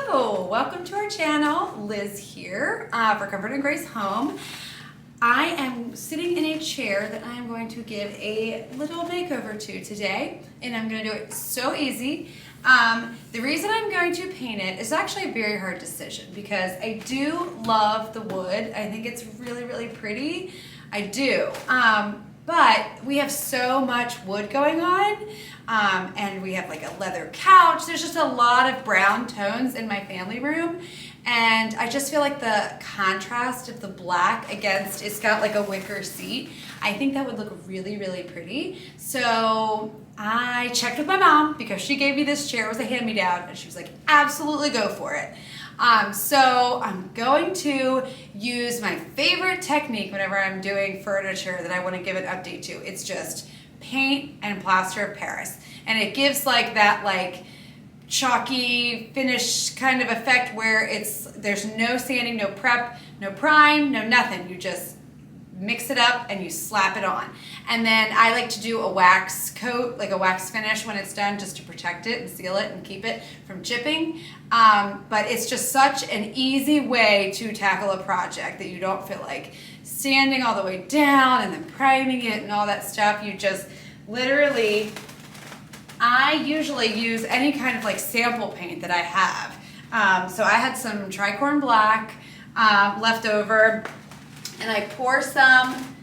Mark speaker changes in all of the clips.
Speaker 1: Hello, welcome to our channel. Liz here for Comfort and Grace Home. I am sitting in a chair that I'm going to give a little makeover to today, and I'm going to do it so easy. The reason I'm going to paint it is actually a very hard decision because I do love the wood. I think it's really, really pretty. I do. But we have so much wood going on, and we have like a leather couch. There's just a lot of brown tones in my family room, and I just feel like the contrast of the black against, it's got like a wicker seat. I think that would look really, really pretty. So I checked with my mom because she gave me this chair. It was a hand-me-down, and she was like, absolutely go for it. So I'm going to use my favorite technique whenever I'm doing furniture that I want to give an update to. It's just paint and plaster of Paris. And it gives like that like chalky finish kind of effect where there's no sanding, no prep, no prime, no nothing. You just mix it up and you slap it on. And then I like to do a wax coat, like a wax finish when it's done, just to protect it and seal it and keep it from chipping. But it's just such an easy way to tackle a project that you don't feel like sanding all the way down and then priming it and all that stuff. You just literally, I usually use any kind of like sample paint that I have. So I had some tricorn black left over, and I pour some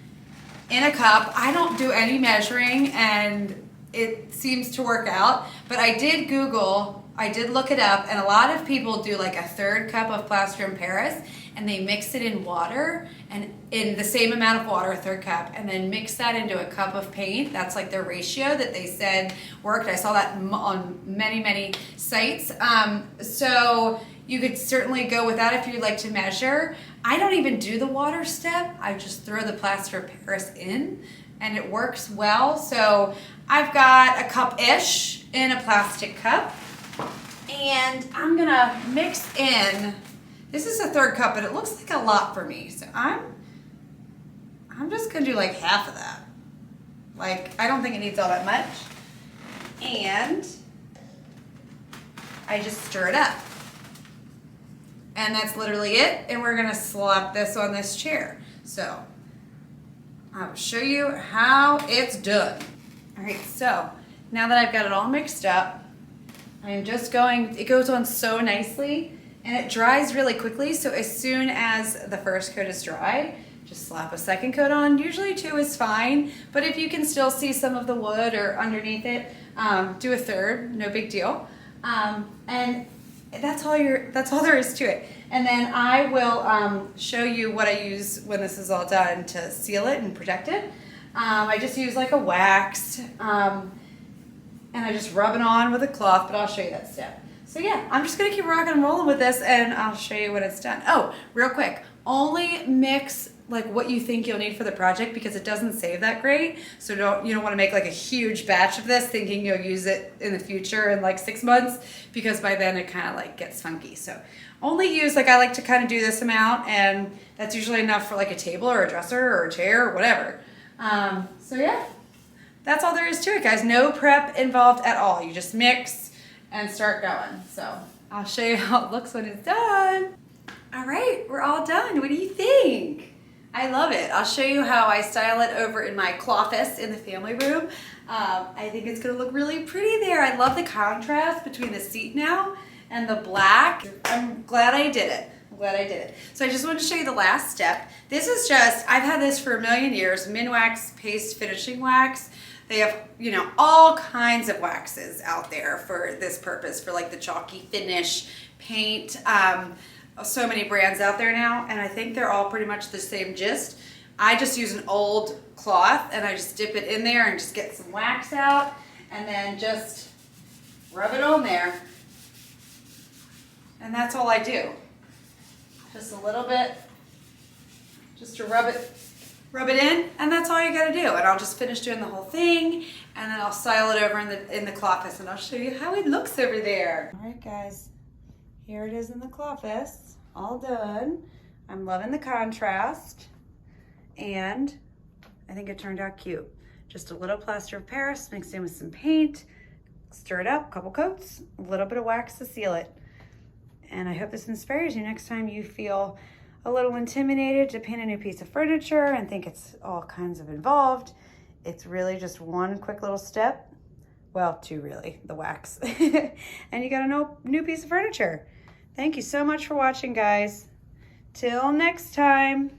Speaker 1: in a cup. I don't do any measuring, and it seems to work out, but I did look it up, and a lot of people do like a third cup of plaster in Paris, and they mix it in water, and in the same amount of water, a third cup, and then mix that into a cup of paint. That's like their ratio that they said worked. I saw that on many, many sites. So you could certainly go with that if you'd like to measure. I don't even do the water step. I just throw the plaster of Paris in, and it works well. So I've got a cup-ish in a plastic cup, and I'm gonna mix in, this is a third cup, but it looks like a lot for me. So I'm just gonna do like half of that. Like, I don't think it needs all that much. And I just stir it up. And that's literally it, and we're gonna slap this on this chair. So I'll show you how it's done. All right, so now that I've got it all mixed up, I'm just going, it goes on so nicely, and it dries really quickly, so as soon as the first coat is dry, just slap a second coat on. Usually two is fine, but if you can still see some of the wood or underneath it, do a third, no big deal. And that's all there is to it. And then I will show you what I use when this is all done to seal it and protect it. I just use like a wax, and I just rub it on with a cloth, but I'll show you that step. So yeah, I'm just gonna keep rocking and rolling with this, and I'll show you when it's done. Oh, real quick, only mix like what you think you'll need for the project because it doesn't save that great. So you don't want to make like a huge batch of this thinking you'll use it in the future in like 6 months, because by then it kind of like gets funky. So only use, like I like to kind of do this amount, and that's usually enough for like a table or a dresser or a chair or whatever. So yeah, that's all there is to it, guys. No prep involved at all. You just mix and start going. So I'll show you how it looks when it's done. All right, we're all done. What do you think? I love it. I'll show you how I style it over in my cloffice in the family room. I think it's gonna look really pretty there. I love the contrast between the seat now and the black. I'm glad I did it. So I just wanted to show you the last step. This is just, I've had this for a million years, Minwax Paste Finishing Wax. They have, you know, all kinds of waxes out there for this purpose, for like the chalky finish, paint. So many brands out there now, and I think they're all pretty much the same gist. I just use an old cloth, and I just dip it in there and just get some wax out, and then just rub it on there. And that's all I do. Just a little bit, just to rub it in, and that's all you gotta do. And I'll just finish doing the whole thing, and then I'll style it over in the cloffice, and I'll show you how it looks over there. All right, guys. Here it is in the cloffice, all done. I'm loving the contrast, and I think it turned out cute. Just a little plaster of Paris mixed in with some paint, stir it up, couple coats, a little bit of wax to seal it. And I hope this inspires you next time you feel a little intimidated to paint a new piece of furniture and think it's all kinds of involved. It's really just one quick little step. Well, two really, the wax. And you got a new piece of furniture. Thank you so much for watching, guys. Till next time.